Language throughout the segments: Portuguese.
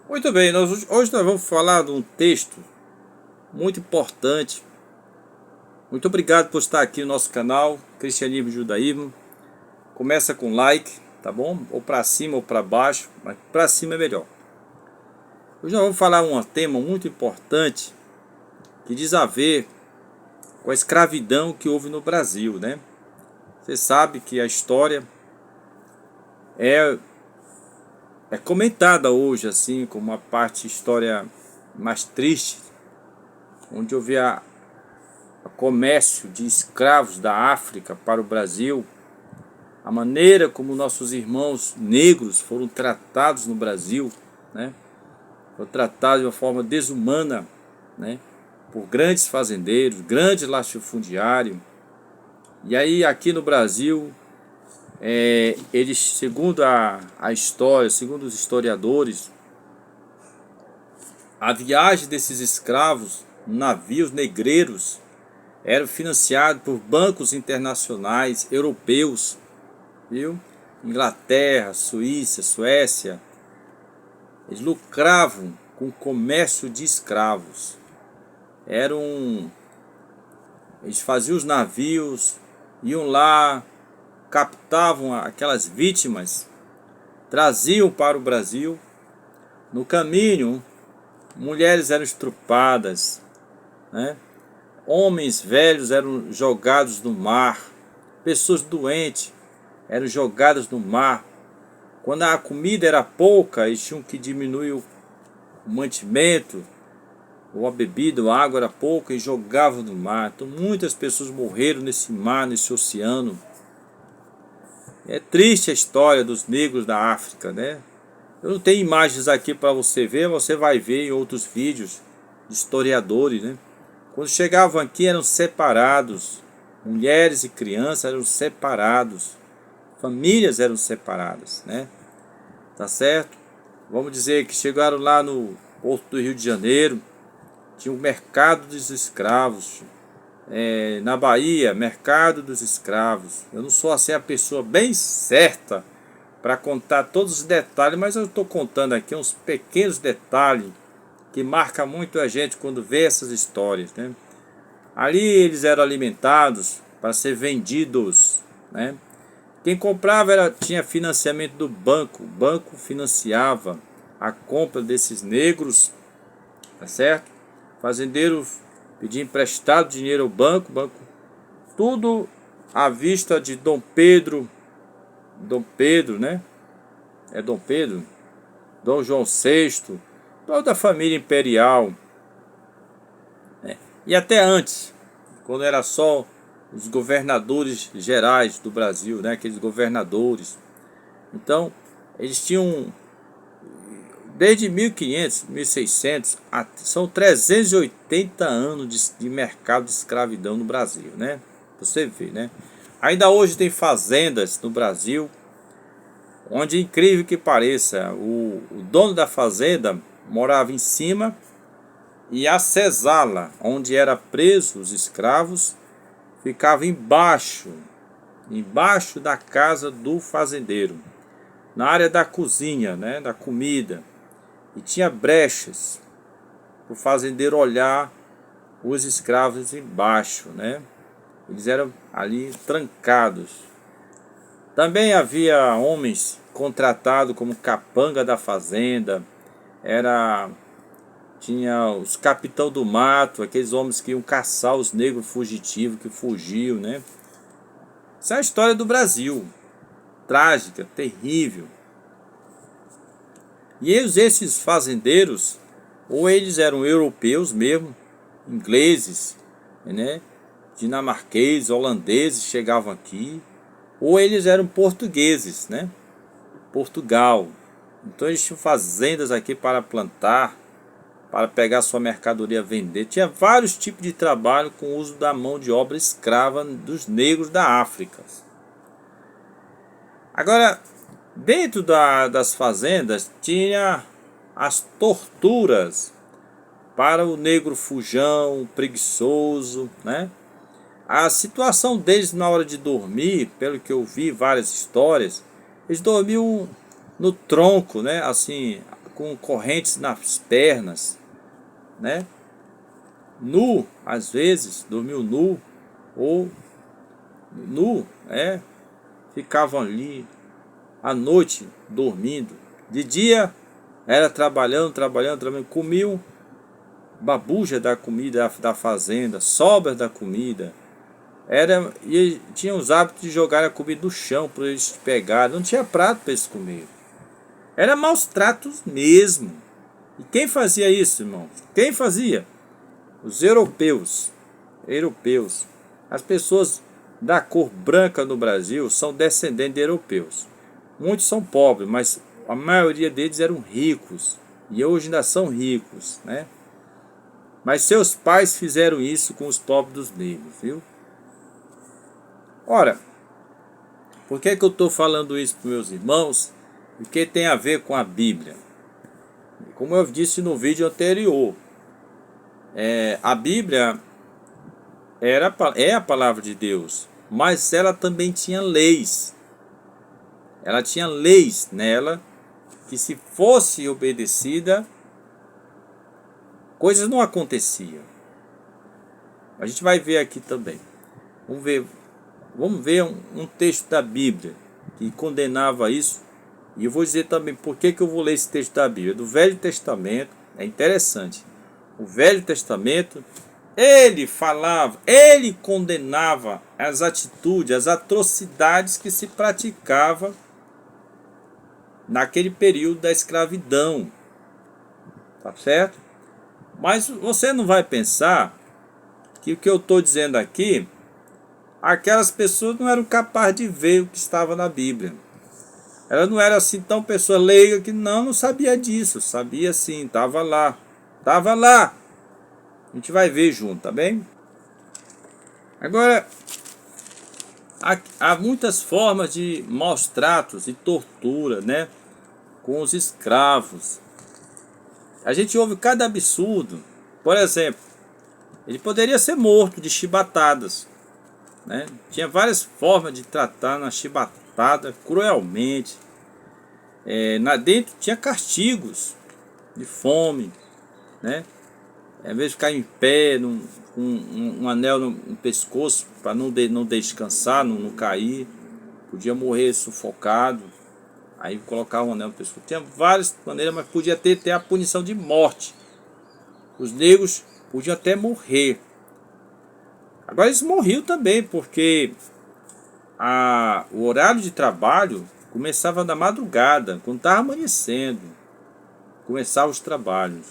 Muito bem, hoje nós vamos falar de um texto muito importante. Muito obrigado por estar aqui no nosso canal Cristianismo e Judaísmo. Começa com like, tá bom? Ou para cima ou para baixo, mas para cima é melhor. Hoje nós vamos falar um tema muito importante que diz a ver com a escravidão que houve no Brasil, né? Você sabe que a história é comentada hoje assim como uma parte história mais triste, onde houve o comércio de escravos da África para o Brasil, a maneira como nossos irmãos negros foram tratados no Brasil, né? Foram tratados de uma forma desumana, né? Por grandes fazendeiros, grandes latifundiários. E aí aqui no Brasil, eles, segundo a história, segundo os historiadores, a viagem desses escravos, navios negreiros, era financiado por bancos internacionais europeus, viu? Inglaterra, Suíça, Suécia. Eles lucravam com o comércio de escravos. Eles faziam os navios, iam lá, captavam aquelas vítimas, traziam para o Brasil. No caminho, mulheres eram estrupadas, né? Homens velhos eram jogados no mar, pessoas doentes eram jogadas no mar. Quando a comida era pouca, eles tinham que diminuir o mantimento, ou a bebida, ou a água era pouca e jogavam no mar. Então muitas pessoas morreram nesse mar, nesse oceano. É triste a história dos negros da África, né? Eu não tenho imagens aqui para você ver, mas você vai ver em outros vídeos de historiadores, né? Quando chegavam aqui eram separados, mulheres e crianças eram separados, famílias eram separadas, né? Tá certo? Vamos dizer que chegaram lá no Porto do Rio de Janeiro, tinha o mercado dos escravos, na Bahia, mercado dos escravos. Eu não sou assim a pessoa bem certa para contar todos os detalhes, mas eu estou contando aqui uns pequenos detalhes que marca muito a gente quando vê essas histórias, né? Ali eles eram alimentados para ser vendidos, né? Quem comprava tinha financiamento do banco, o banco financiava a compra desses negros, tá certo? Fazendeiro pedia emprestado dinheiro ao banco, tudo à vista de Dom Pedro, né? É Dom Pedro? Dom João VI, toda a família imperial, né? E até antes, quando era só os governadores gerais do Brasil, né? Aqueles governadores. Então, eles tinham, desde 1500, 1600, são 380 anos de mercado de escravidão no Brasil, né? Você vê, né? Ainda hoje tem fazendas no Brasil, onde, incrível que pareça, o dono da fazenda morava em cima e a senzala, onde era preso os escravos, ficava embaixo da casa do fazendeiro, na área da cozinha, né, da comida, e tinha brechas para o fazendeiro olhar os escravos embaixo, né? Eles eram ali trancados. Também havia homens contratados como capanga da fazenda, tinha os capitão do mato, aqueles homens que iam caçar os negros fugitivos que fugiam, né? Essa é a história do Brasil, trágica, terrível. E esses fazendeiros, ou eles eram europeus mesmo, ingleses, né? Dinamarqueses, holandeses chegavam aqui, ou eles eram portugueses, né? Portugal. Então eles tinham fazendas aqui para plantar, para pegar sua mercadoria vender. Tinha vários tipos de trabalho com o uso da mão de obra escrava dos negros da África. Agora, dentro das fazendas tinha as torturas para o negro fujão, preguiçoso, né? A situação deles na hora de dormir, pelo que eu vi várias histórias, eles dormiam no tronco, né? Assim, com correntes nas pernas, né? Nu, às vezes, dormiu nu, ou nu, ficavam ali à noite dormindo. De dia era trabalhando, comiam babuja da comida da fazenda, sobras da comida. E tinham os hábitos de jogar a comida no chão para eles pegarem. Não tinha prato para eles comerem. Era maus tratos mesmo. E quem fazia isso, irmão? Quem fazia? Os europeus. As pessoas da cor branca no Brasil são descendentes de europeus. Muitos são pobres, mas a maioria deles eram ricos. E hoje ainda são ricos, né? Mas seus pais fizeram isso com os pobres dos negros, viu? Ora, por que eu estou falando isso para meus irmãos? Porque tem a ver com a Bíblia. Como eu disse no vídeo anterior, a Bíblia é a palavra de Deus, mas ela também tinha leis. Ela tinha leis nela que, se fosse obedecida, coisas não aconteciam. A gente vai ver aqui também. Vamos ver um texto da Bíblia que condenava isso. E eu vou dizer também por que eu vou ler esse texto da Bíblia. Do Velho Testamento, é interessante. O Velho Testamento, ele condenava as atitudes, as atrocidades que se praticavam naquele período da escravidão. Tá certo? Mas você não vai pensar que o que eu estou dizendo aqui, aquelas pessoas não eram capazes de ver o que estava na Bíblia. Ela não era assim tão pessoa leiga que não sabia disso. Sabia sim, estava lá. A gente vai ver junto, tá bem? Agora, há muitas formas de maus tratos e tortura, né? Com os escravos. A gente ouve cada absurdo. Por exemplo, ele poderia ser morto de chibatadas, né? Tinha várias formas de tratar na chibatada cruelmente. Dentro tinha castigos de fome, né? Ao invés de ficar em pé, com um anel no pescoço para não descansar, não cair, podia morrer sufocado. Aí colocava um anel no pescoço. Tinha várias maneiras, mas podia ter a punição de morte. Os negros podiam até morrer. Agora eles morriam também, porque o horário de trabalho começava na madrugada, quando estava amanhecendo. Começavam os trabalhos.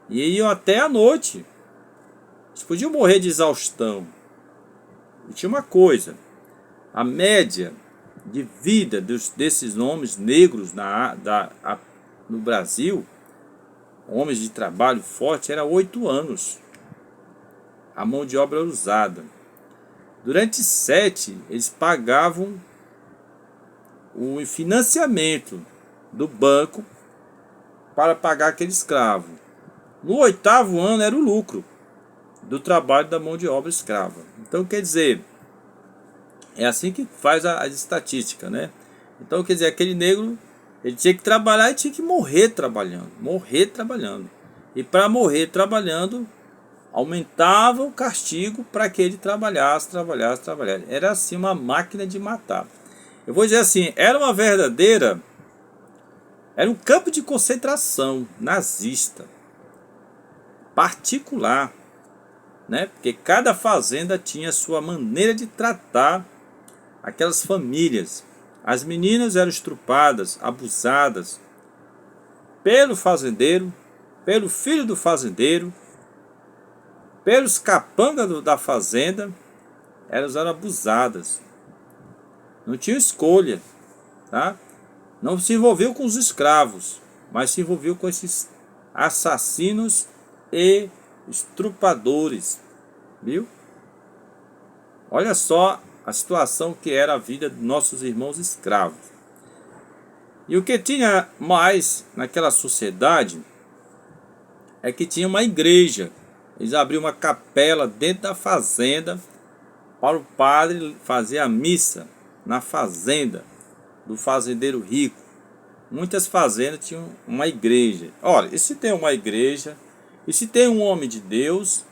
E iam até a noite. Eles podiam morrer de exaustão. E tinha uma coisa: a média de vida desses homens negros no Brasil, homens de trabalho forte, era 8 anos. A mão de obra era usada. Durante 7, eles pagavam o financiamento do banco para pagar aquele escravo. No 8º ano era o lucro do trabalho da mão de obra escrava. Então, quer dizer, é assim que faz a estatística, né? Então, quer dizer, aquele negro, ele tinha que trabalhar e tinha que morrer trabalhando. E para morrer trabalhando, aumentava o castigo para que ele trabalhasse. Era assim uma máquina de matar. Eu vou dizer assim, era um campo de concentração nazista, particular, né? Porque cada fazenda tinha sua maneira de tratar aquelas famílias. As meninas eram estrupadas, abusadas pelo fazendeiro, pelo filho do fazendeiro, pelos capangas da fazenda. Elas eram abusadas. Não tinha escolha, tá? Não se envolveu com os escravos, mas se envolveu com esses assassinos e estrupadores, viu? Olha só a situação que era a vida de nossos irmãos escravos. E o que tinha mais naquela sociedade é que tinha uma igreja. Eles abriam uma capela dentro da fazenda para o padre fazer a missa na fazenda do fazendeiro rico. muitas fazendas tinham uma igreja. Olha, e se tem uma igreja, e se tem um homem de Deus,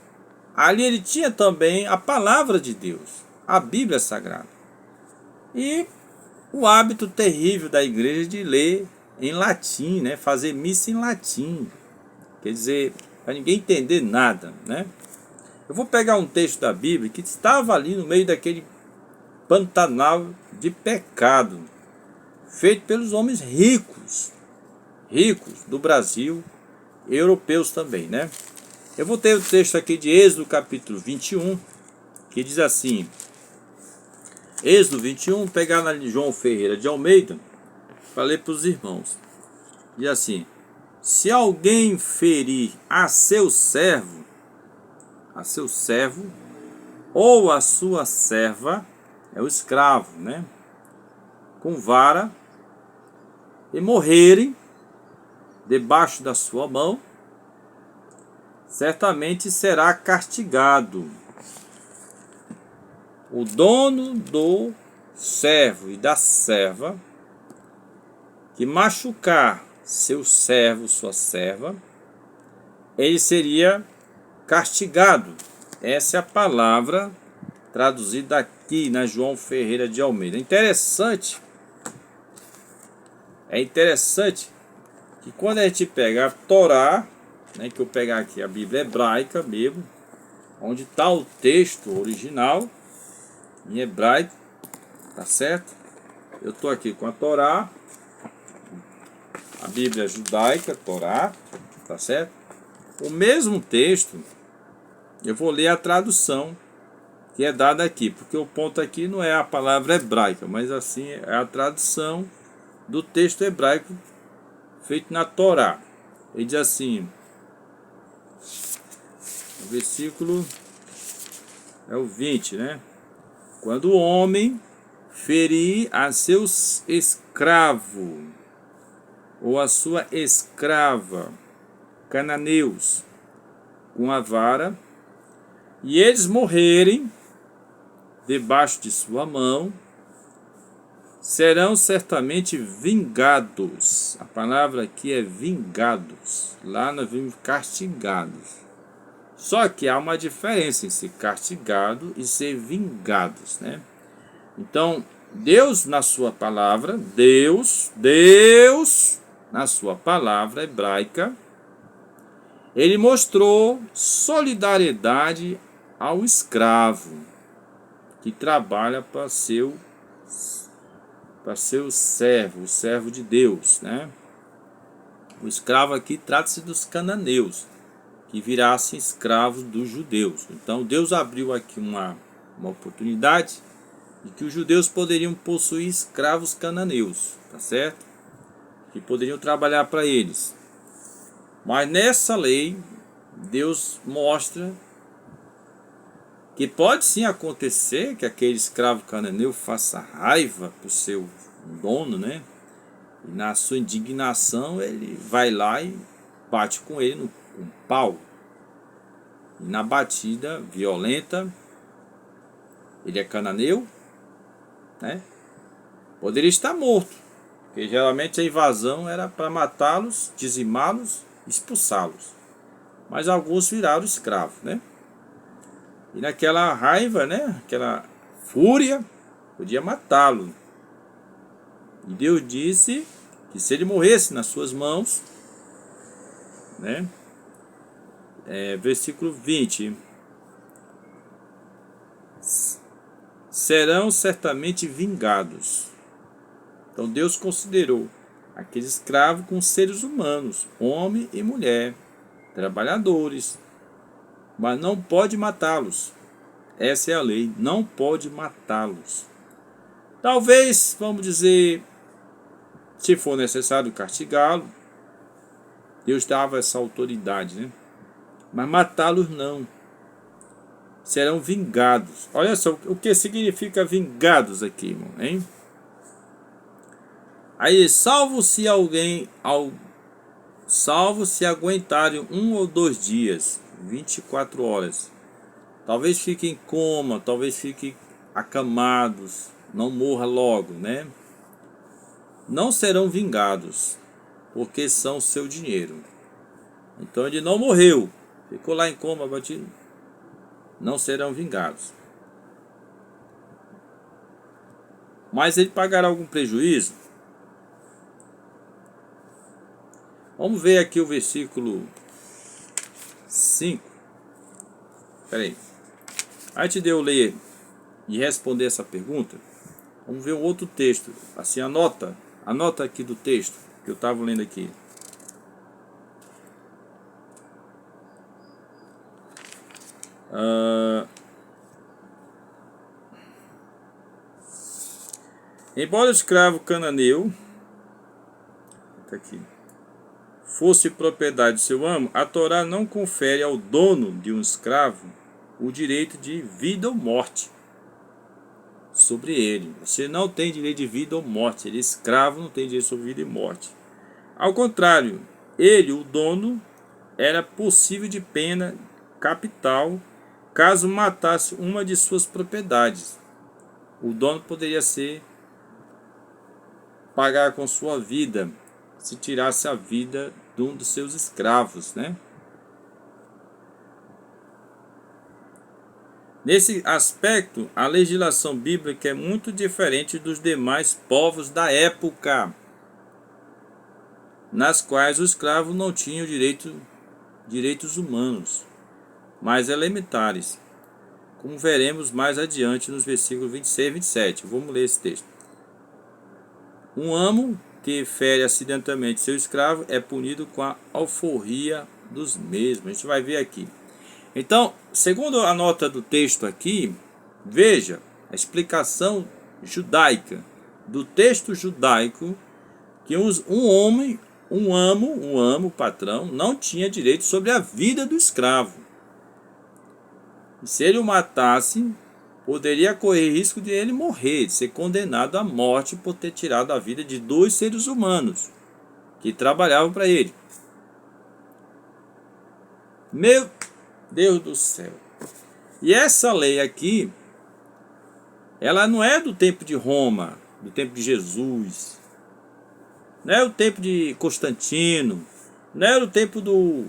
ali ele tinha também a palavra de Deus, a Bíblia Sagrada. E o hábito terrível da igreja de ler em latim, né? Fazer missa em latim. Quer dizer, para ninguém entender nada, né? Eu vou pegar um texto da Bíblia que estava ali no meio daquele pantanal de pecado, feito pelos homens ricos do Brasil, europeus também, né? Eu vou ter o texto aqui de Êxodo capítulo 21, que diz assim, Êxodo 21, pegar na João Ferreira de Almeida, para ler para os irmãos. Diz assim, se alguém ferir a seu servo ou a sua serva, é o escravo, né? Com vara, e morrerem debaixo da sua mão, certamente será castigado. O dono do servo e da serva que machucar seu servo, sua serva, ele seria castigado. Essa é a palavra traduzida aqui na João Ferreira de Almeida. É interessante que quando a gente pega a Torá, né, que eu pegar aqui a Bíblia hebraica mesmo, onde está o texto original, em hebraico, tá certo? Eu estou aqui com a Torá, a Bíblia judaica, Torá, tá certo? O mesmo texto, eu vou ler a tradução que é dada aqui, porque o ponto aqui não é a palavra hebraica, mas assim é a tradução do texto hebraico feito na Torá. Ele diz assim, o versículo é o 20, né? Quando o homem ferir a seu escravo ou a sua escrava, cananeus, com a vara, e eles morrerem debaixo de sua mão, serão certamente vingados. A palavra aqui é vingados. Lá nós vimos castigados. Só que há uma diferença em ser castigado e ser vingados, né? Então, Deus na sua palavra, Deus na sua palavra hebraica, ele mostrou solidariedade ao escravo que trabalha para seu servo, o servo de Deus, né? O escravo aqui trata-se dos cananeus, que virassem escravos dos judeus. Então Deus abriu aqui uma oportunidade de que os judeus poderiam possuir escravos cananeus, tá certo? Que poderiam trabalhar para eles. Mas nessa lei, Deus mostra que pode sim acontecer que aquele escravo cananeu faça raiva para o seu dono, né? E na sua indignação ele vai lá e bate com ele com um pau. E na batida violenta, ele é cananeu, né? Poderia estar morto, porque geralmente a invasão era para matá-los, dizimá-los, expulsá-los. Mas alguns viraram escravos, né? E naquela raiva, né? Aquela fúria, podia matá-lo. E Deus disse que se ele morresse nas suas mãos, né? Versículo 20. Serão certamente vingados. Então Deus considerou aquele escravo com seres humanos, homem e mulher, trabalhadores, mas não pode matá-los. Essa é a lei, não pode matá-los. Talvez, vamos dizer, se for necessário castigá-lo, Deus dava essa autoridade, né? Mas matá-los não. Serão vingados. Olha só o que significa vingados aqui, irmão, hein? Aí, salvo se aguentarem 1 ou 2 dias, 24 horas. Talvez fiquem em coma, talvez fiquem acamados, não morra logo, né? não serão vingados, porque são seu dinheiro. Então ele não morreu, ficou lá em coma, batido, não serão vingados. Mas ele pagará algum prejuízo? Vamos ver aqui o versículo 5. Espera aí. Antes de eu ler e responder essa pergunta, vamos ver um outro texto. Assim, anota aqui do texto que eu estava lendo aqui. Embora o escravo cananeu fosse propriedade de seu amo, a Torá não confere ao dono de um escravo o direito de vida ou morte sobre ele. Você não tem direito de vida ou morte. Ele é escravo, não tem direito sobre vida e morte. Ao contrário, ele, o dono, era possível de pena capital caso matasse uma de suas propriedades. O dono poderia pagar com sua vida se tirasse a vida de um dos seus escravos, né? Nesse aspecto, a legislação bíblica é muito diferente dos demais povos da época, nas quais o escravo não tinha direitos humanos, mais elementares, como veremos mais adiante nos versículos 26 e 27. Vamos ler esse texto. Um amo que fere acidentalmente seu escravo é punido com a alforria dos mesmos. A gente vai ver aqui. Então, segundo a nota do texto aqui, veja a explicação judaica do texto judaico, que um amo, patrão, não tinha direito sobre a vida do escravo. E se ele o matasse, poderia correr risco de ele morrer, de ser condenado à morte por ter tirado a vida de 2 seres humanos que trabalhavam para ele. Meu Deus do céu. E essa lei aqui, ela não é do tempo de Roma, do tempo de Jesus. Não é o tempo de Constantino. Não é o tempo do...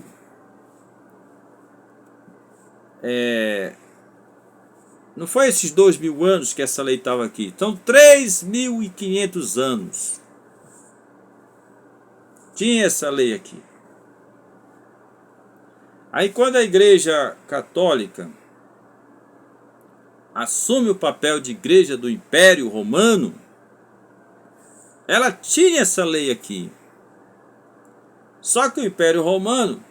Não foi esses 2.000 anos que essa lei estava aqui. São 3.500 anos. Tinha essa lei aqui. Aí quando a Igreja Católica assume o papel de igreja do Império Romano, ela tinha essa lei aqui. Só que o Império Romano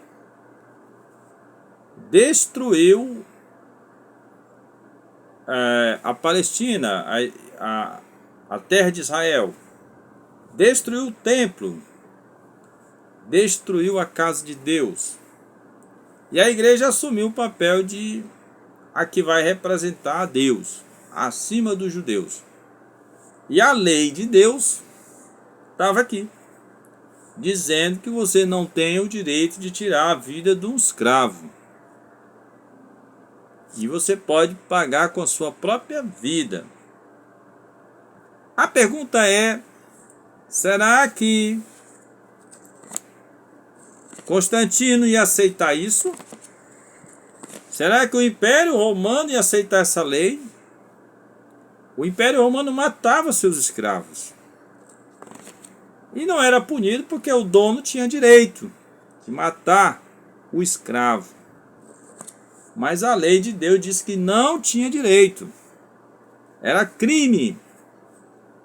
destruiu a Palestina, a terra de Israel, destruiu o templo, destruiu a casa de Deus. E a igreja assumiu o papel de a que vai representar a Deus, acima dos judeus. E a lei de Deus estava aqui, dizendo que você não tem o direito de tirar a vida de um escravo. E você pode pagar com a sua própria vida. A pergunta é, será que Constantino ia aceitar isso? Será que o Império Romano ia aceitar essa lei? O Império Romano matava seus escravos. E não era punido porque o dono tinha direito de matar o escravo. Mas a lei de Deus disse que não tinha direito. Era crime.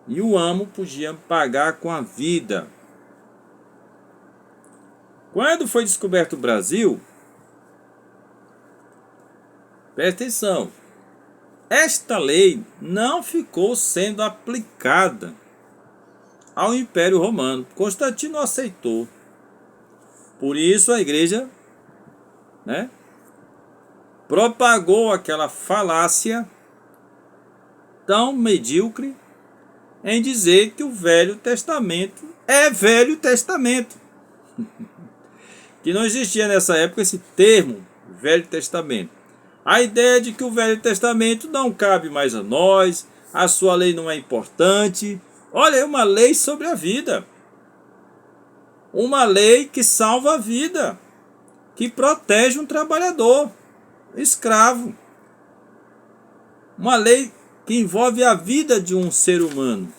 E o amo podia pagar com a vida. Quando foi descoberto o Brasil, presta atenção, esta lei não ficou sendo aplicada ao Império Romano. Constantino aceitou. Por isso a igreja, propagou aquela falácia tão medíocre em dizer que o Velho Testamento é Velho Testamento. Que não existia nessa época esse termo, Velho Testamento. A ideia de que o Velho Testamento não cabe mais a nós, a sua lei não é importante, Olha, é uma lei sobre a vida. Uma lei que salva a vida, que protege um trabalhador, escravo. Uma lei que envolve a vida de um ser humano.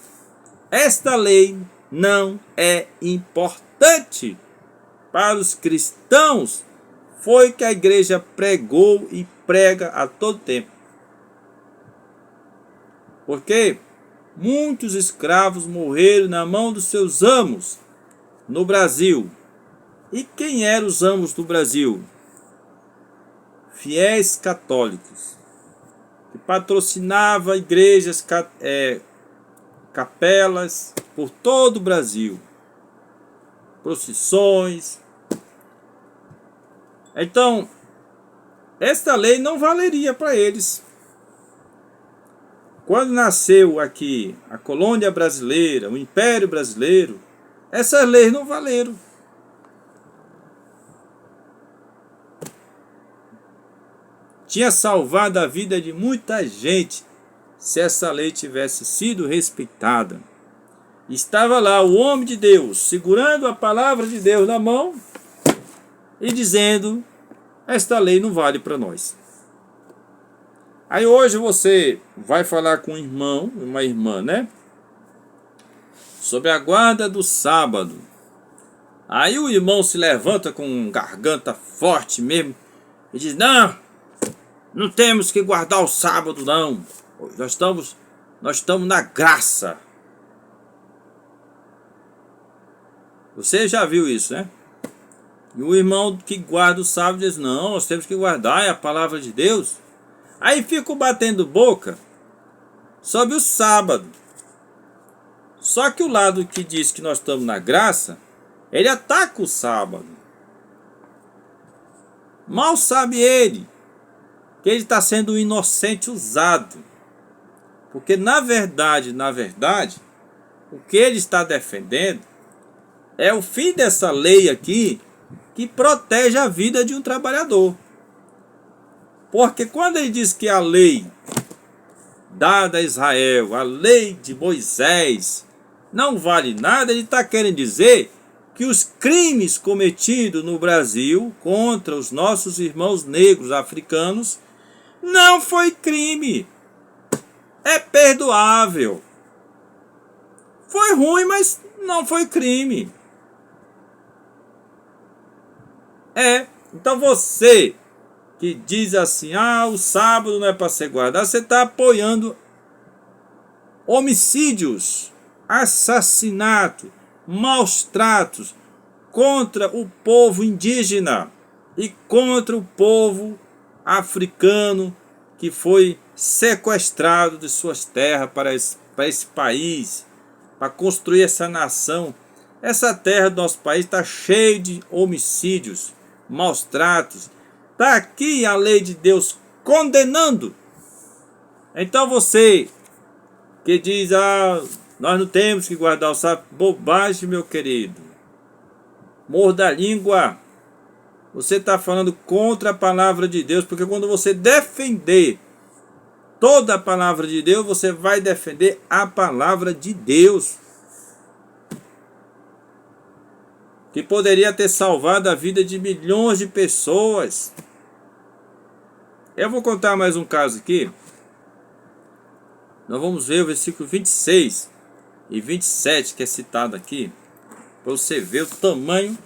Esta lei não é importante para os cristãos. Foi que a igreja pregou e prega a todo tempo. Porque muitos escravos morreram na mão dos seus amos no Brasil. E quem eram os amos do Brasil? Fiéis católicos, que patrocinavam igrejas, capelas por todo o Brasil, procissões. Então, esta lei não valeria para eles. Quando nasceu aqui a colônia brasileira, o Império Brasileiro, essas leis não valeram. Tinha salvado a vida de muita gente se essa lei tivesse sido respeitada. Estava lá o homem de Deus, segurando a palavra de Deus na mão e dizendo: esta lei não vale para nós. Aí hoje você vai falar com um irmão, uma irmã, né? Sobre a guarda do sábado. Aí o irmão se levanta com garganta forte mesmo e diz: não temos que guardar o sábado, não. Nós estamos na graça. Você já viu isso, né? E o irmão que guarda o sábado diz: não, nós temos que guardar, é a palavra de Deus. Aí ficam batendo boca sobre o sábado. Só que o lado que diz que nós estamos na graça, ele ataca o sábado. Mal sabe ele que ele está sendo um inocente usado. Porque na verdade, o que ele está defendendo é o fim dessa lei aqui que protege a vida de um trabalhador. Porque quando ele diz que a lei dada a Israel, a lei de Moisés, não vale nada, ele está querendo dizer que os crimes cometidos no Brasil contra os nossos irmãos negros africanos não foi crime. É perdoável. Foi ruim, mas não foi crime. Então você que diz assim: o sábado não é para ser guardado, você está apoiando homicídios, assassinato, maus tratos contra o povo indígena e contra o povo africano que foi sequestrado de suas terras para esse país, para construir essa nação. Essa terra do nosso país está cheia de homicídios, maus tratos. Está aqui a lei de Deus condenando. Então você que diz: nós não temos que guardar o sábado, bobagem, meu querido. Morda a língua. Você está falando contra a palavra de Deus, porque quando você defender toda a palavra de Deus, você vai defender a palavra de Deus, que poderia ter salvado a vida de milhões de pessoas. Eu vou contar mais um caso aqui. Nós vamos ver o versículo 26 e 27 que é citado aqui, para você ver o tamanho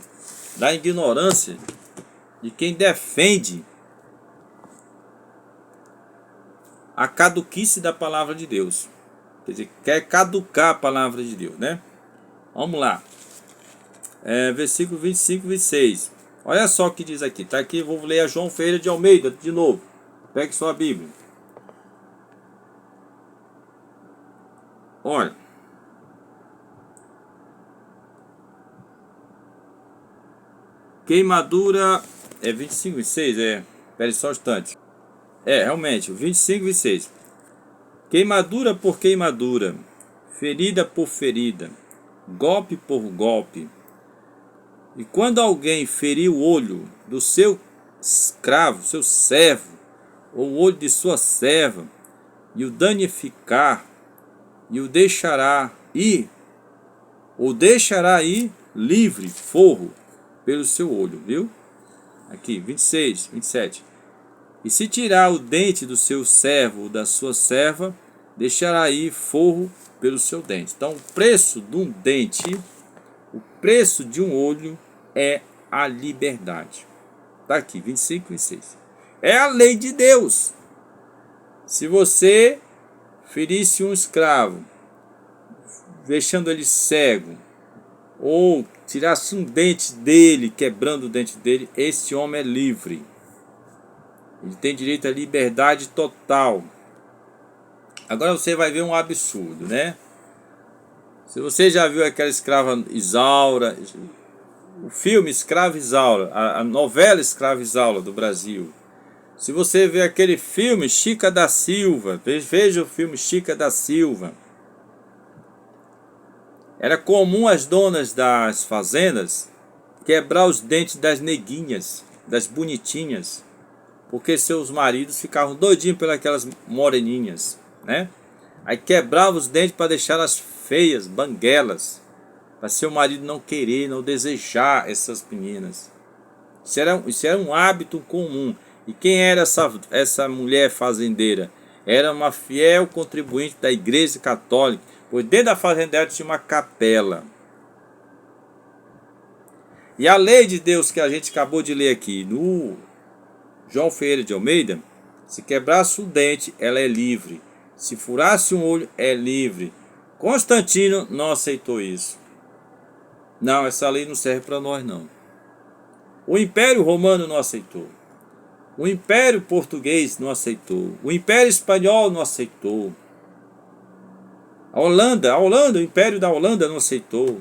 da ignorância de quem defende a caduquice da palavra de Deus. Quer dizer, quer caducar a palavra de Deus, né? Vamos lá. Versículo 25 e 26. Olha só o que diz aqui. Está aqui, vou ler a João Ferreira de Almeida de novo. Pegue sua Bíblia. Olha. Queimadura. 25 e 26? Espere só um instante. Realmente, 25 e 26. Queimadura por queimadura, ferida por ferida, golpe por golpe. E quando alguém ferir o olho do seu escravo, seu servo, ou o olho de sua serva, e o danificar, e o deixará e o deixará ir livre, forro, pelo seu olho, viu? Aqui, 26, 27. E se tirar o dente do seu servo ou da sua serva, deixará ir forro pelo seu dente. Então, o preço de um dente, o preço de um olho é a liberdade. Está aqui, 25 e 26. É a lei de Deus. Se você ferisse um escravo, deixando ele cego, ou tirasse um dente dele, quebrando o dente dele, esse homem é livre. Ele tem direito à liberdade total. Agora você vai ver um absurdo, né? Se você já viu aquela escrava Isaura, o filme Escrava Isaura, a novela Escrava Isaura do Brasil. Se você vê aquele filme Chica da Silva, veja o filme Chica da Silva. Era comum as donas das fazendas quebrar os dentes das neguinhas, das bonitinhas, porque seus maridos ficavam doidinhos pelas moreninhas, né? Aí quebrava os dentes para deixá-las feias, banguelas, para seu marido não querer, não desejar essas meninas. Isso era um hábito comum. E quem era essa mulher fazendeira? Era uma fiel contribuinte da Igreja Católica, pois dentro da fazenda dela tinha uma capela. E a lei de Deus que a gente acabou de ler aqui, no João Ferreira de Almeida, se quebrasse o dente, ela é livre. Se furasse um olho, é livre. Constantino não aceitou isso. Não, essa lei não serve para nós, não. O Império Romano não aceitou. O Império Português não aceitou. O Império Espanhol não aceitou. A Holanda, o Império da Holanda não aceitou.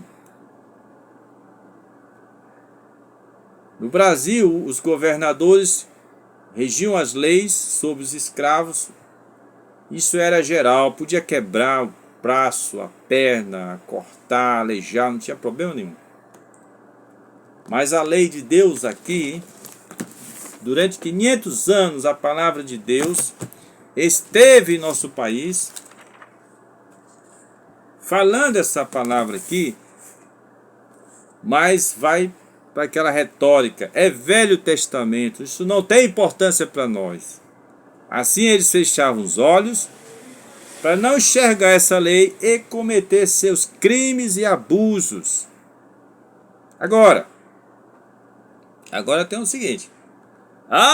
No Brasil, os governadores regiam as leis sobre os escravos. Isso era geral, podia quebrar o braço, a perna, cortar, aleijar, não tinha problema nenhum. Mas a lei de Deus aqui, durante 500 anos, a palavra de Deus esteve em nosso país, falando essa palavra aqui, mas vai para aquela retórica, é Velho Testamento, isso não tem importância para nós. Assim eles fechavam os olhos para não enxergar essa lei e cometer seus crimes e abusos. Agora tem o seguinte,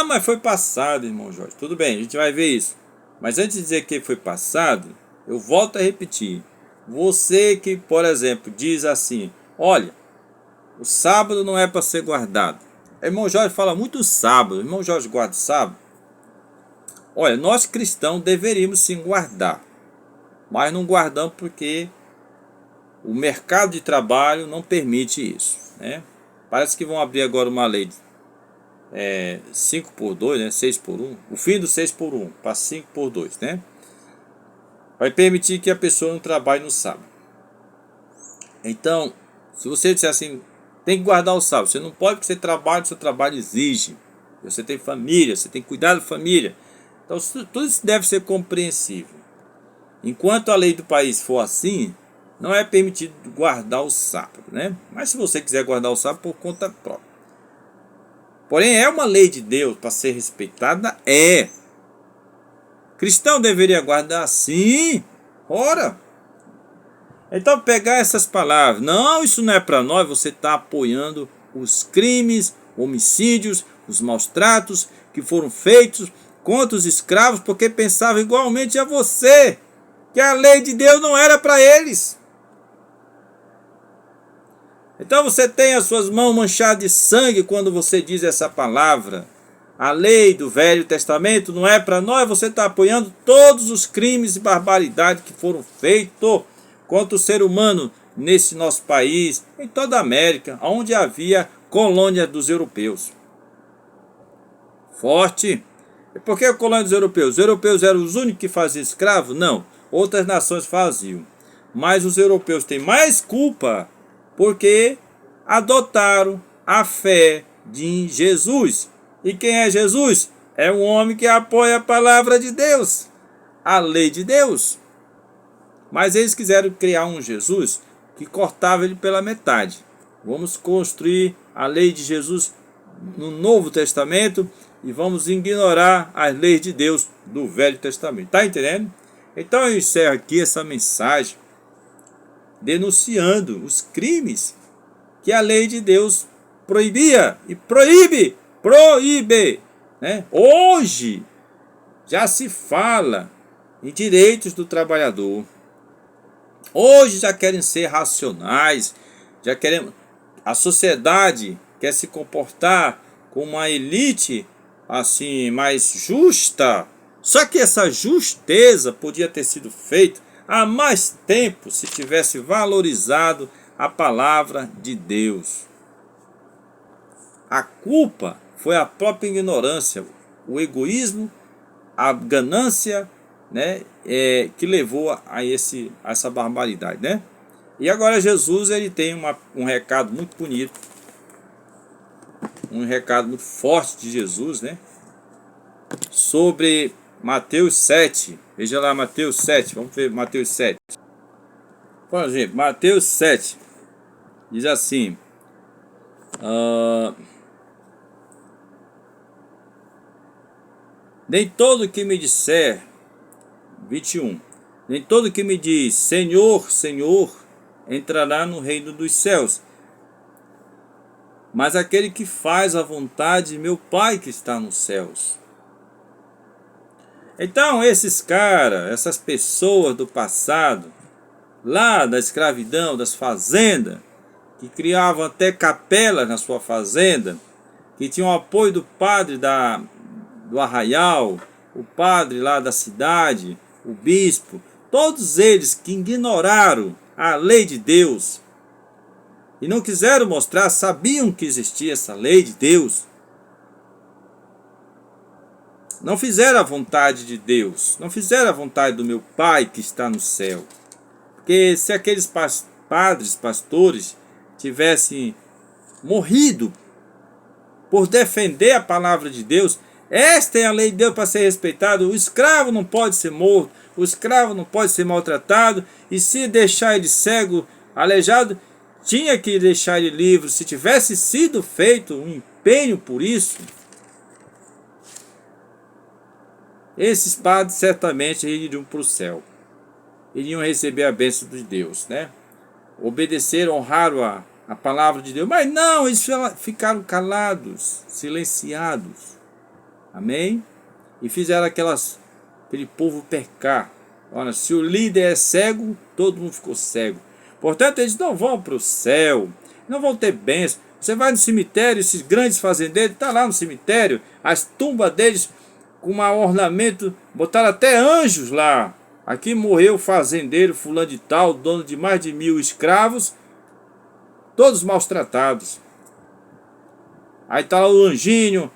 mas foi passado, irmão Jorge, tudo bem, a gente vai ver isso, mas antes de dizer que foi passado, eu volto a repetir, você que, por exemplo, diz assim, olha, o sábado não é para ser guardado. O irmão Jorge fala muito sábado. O irmão Jorge guarda o sábado. Olha, nós cristãos deveríamos sim guardar. Mas não guardamos porque o mercado de trabalho não permite isso, né? Parece que vão abrir agora uma lei 5x2, né? 6x1. O fim do 6x1 para 5x2, né? Vai permitir que a pessoa não trabalhe no sábado. Então, se você disser assim, tem que guardar o sábado. Você não pode porque você trabalha, o seu trabalho exige. Você tem família, você tem que cuidar da família. Então tudo isso deve ser compreensível. Enquanto a lei do país for assim, não é permitido guardar o sábado, né? Mas se você quiser guardar o sábado por conta própria. Porém, é uma lei de Deus para ser respeitada, é. Cristão deveria guardar sim. Ora. Então pegar essas palavras, não, isso não é para nós, você está apoiando os crimes, homicídios, os maus tratos que foram feitos contra os escravos, porque pensavam igualmente a você, que a lei de Deus não era para eles. Então você tem as suas mãos manchadas de sangue quando você diz essa palavra. A lei do Velho Testamento não é para nós, você está apoiando todos os crimes e barbaridades que foram feitos contra o ser humano nesse nosso país, em toda a América, onde havia colônia dos europeus. Forte. E por que a colônia dos europeus? Os europeus eram os únicos que faziam escravo? Não. Outras nações faziam. Mas os europeus têm mais culpa porque adotaram a fé de Jesus. E quem é Jesus? É um homem que apoia a palavra de Deus, a lei de Deus. Mas eles quiseram criar um Jesus que cortava ele pela metade. Vamos construir a lei de Jesus no Novo Testamento e vamos ignorar as leis de Deus do Velho Testamento. Está entendendo? Então eu encerro aqui essa mensagem denunciando os crimes que a lei de Deus proibia e proíbe, né? Hoje já se fala em direitos do trabalhador. Hoje já querem ser racionais, já querem, a sociedade quer se comportar como uma elite assim mais justa. Só que essa justeza podia ter sido feita há mais tempo se tivesse valorizado a palavra de Deus. A culpa foi a própria ignorância, o egoísmo, a ganância, né, que levou a essa barbaridade, né? E agora Jesus ele tem um recado muito bonito, um recado muito forte de Jesus, né? Sobre Mateus 7. Veja lá Mateus 7, vamos ver Mateus 7. Por exemplo, Mateus 7 diz assim: nem todo que me disser, 21, nem todo que me diz Senhor, Senhor, entrará no reino dos céus, mas aquele que faz a vontade de meu Pai que está nos céus. Então esses caras, essas pessoas do passado, lá da escravidão, das fazendas, que criavam até capelas na sua fazenda, que tinham o apoio do padre do arraial, o padre lá da cidade, o bispo, todos eles que ignoraram a lei de Deus e não quiseram mostrar, sabiam que existia essa lei de Deus, não fizeram a vontade de Deus, não fizeram a vontade do meu Pai que está no céu. Porque se aqueles padres, pastores, tivessem morrido por defender a palavra de Deus, esta é a lei de Deus para ser respeitada, o escravo não pode ser morto, o escravo não pode ser maltratado, e se deixar ele cego, aleijado, tinha que deixar ele livre. Se tivesse sido feito um empenho por isso, esses padres certamente iriam para o céu, iriam receber a bênção de Deus, né? Obedeceram, honraram a palavra de Deus, mas não, eles ficaram calados, silenciados, amém? E fizeram aquele povo pecar. Olha, se o líder é cego, todo mundo ficou cego. Portanto, eles não vão para o céu, não vão ter bênção. Você vai no cemitério, esses grandes fazendeiros, está lá no cemitério, as tumbas deles com um ornamento, botaram até anjos lá. Aqui morreu o fazendeiro fulano de tal, dono de mais de 1000 escravos, todos maltratados. Aí está lá o anjinho,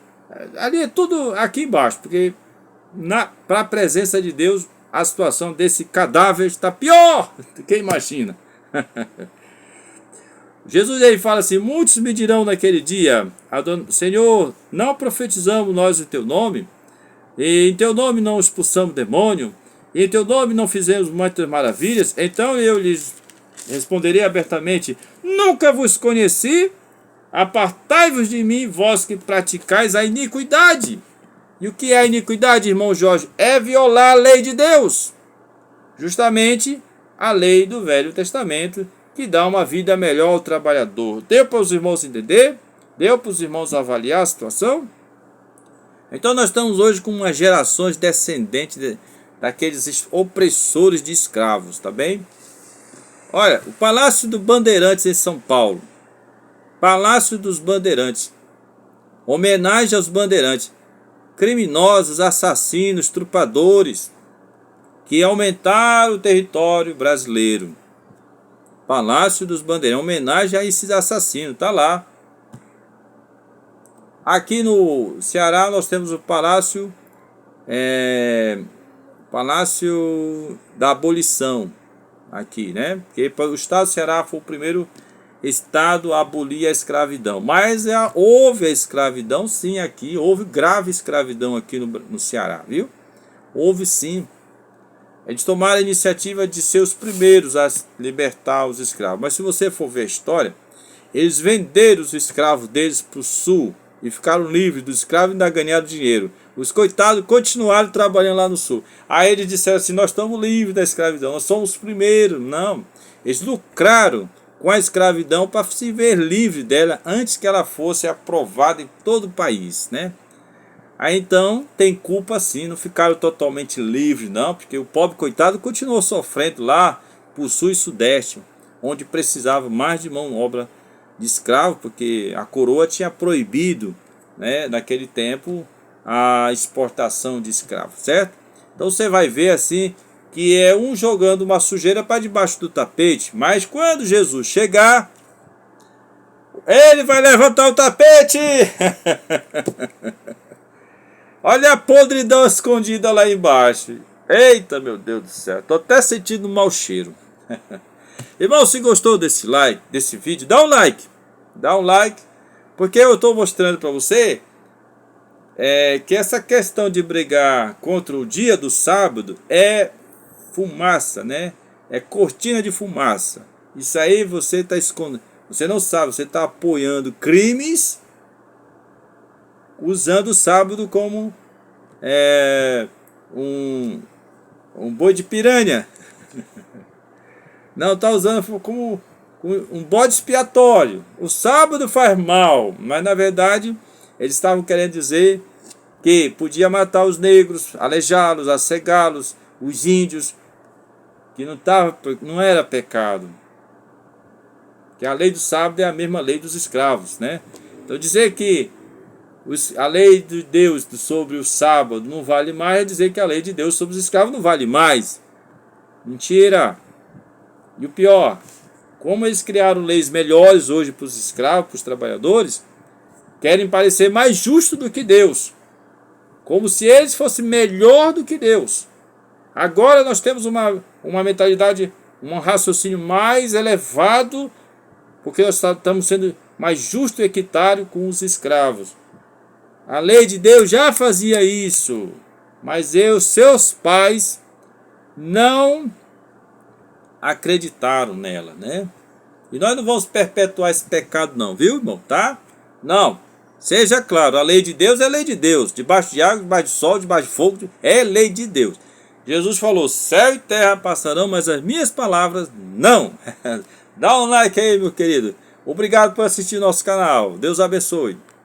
ali é tudo aqui embaixo, porque para a presença de Deus, a situação desse cadáver está pior do que imagina. Jesus aí fala assim: muitos me dirão naquele dia, Senhor, não profetizamos nós em teu nome? E em teu nome não expulsamos demônio? E em teu nome não fizemos muitas maravilhas? Então eu lhes responderei abertamente: nunca vos conheci, apartai-vos de mim, vós que praticais a iniquidade. E o que é a iniquidade, irmão Jorge? É violar a lei de Deus, justamente a lei do Velho Testamento, que dá uma vida melhor ao trabalhador. Deu para os irmãos entender? Deu para os irmãos avaliar a situação? Então nós estamos hoje com umas gerações descendentes daqueles opressores de escravos, tá bem? Olha, o Palácio dos Bandeirantes em São Paulo. Palácio dos Bandeirantes. Homenagem aos bandeirantes. Criminosos, assassinos, trupadores, que aumentaram o território brasileiro. Palácio dos Bandeirantes. Homenagem a esses assassinos, tá lá. Aqui no Ceará nós temos o Palácio da Abolição, aqui, né? Porque o estado do Ceará foi o primeiro estado a abolir a escravidão. Mas houve a escravidão sim aqui, houve grave escravidão aqui no Ceará, viu? Houve sim. Eles tomaram a iniciativa de ser os primeiros a libertar os escravos. Mas se você for ver a história, eles venderam os escravos deles para o sul e ficaram livres dos escravos e ainda ganharam dinheiro. Os coitados continuaram trabalhando lá no sul. Aí eles disseram assim, nós estamos livres da escravidão, nós somos os primeiros. Não, eles lucraram com a escravidão para se ver livre dela antes que ela fosse aprovada em todo o país, né? Aí então tem culpa sim, não ficaram totalmente livres não, porque o pobre coitado continuou sofrendo lá por sul e sudeste, onde precisava mais de mão de obra de escravo, porque a coroa tinha proibido, né, naquele tempo a exportação de escravos, certo? Então você vai ver assim que é um jogando uma sujeira para debaixo do tapete, mas quando Jesus chegar, ele vai levantar o tapete. Olha a podridão escondida lá embaixo. Eita, meu Deus do céu. Tô até sentindo um mau cheiro. Irmão, se gostou desse vídeo, dá um like. Dá um like. Porque eu estou mostrando para você que essa questão de brigar contra o dia do sábado é fumaça, né? É cortina de fumaça. Isso aí você está escondendo. Você não sabe, você está apoiando crimes usando o sábado como um boi de piranha. Não, está usando como um bode expiatório. O sábado faz mal, mas na verdade eles estavam querendo dizer que podia matar os negros, aleijá-los, acegá-los, os índios, que não era pecado. Que a lei do sábado é a mesma lei dos escravos, né? Então dizer que a lei de Deus sobre o sábado não vale mais é dizer que a lei de Deus sobre os escravos não vale mais. Mentira! E o pior, como eles criaram leis melhores hoje para os escravos, para os trabalhadores, querem parecer mais justos do que Deus. Como se eles fossem melhor do que Deus. Agora nós temos uma mentalidade, um raciocínio mais elevado, porque nós estamos sendo mais justos e equitários com os escravos. A lei de Deus já fazia isso, mas seus pais não acreditaram nela, né? E nós não vamos perpetuar esse pecado não, viu, irmão? Tá? Não. Seja claro, a lei de Deus é lei de Deus. Debaixo de água, debaixo de sol, debaixo de fogo, é lei de Deus. Jesus falou, céu e terra passarão, mas as minhas palavras não. Dá um like aí, meu querido. Obrigado por assistir nosso canal. Deus abençoe.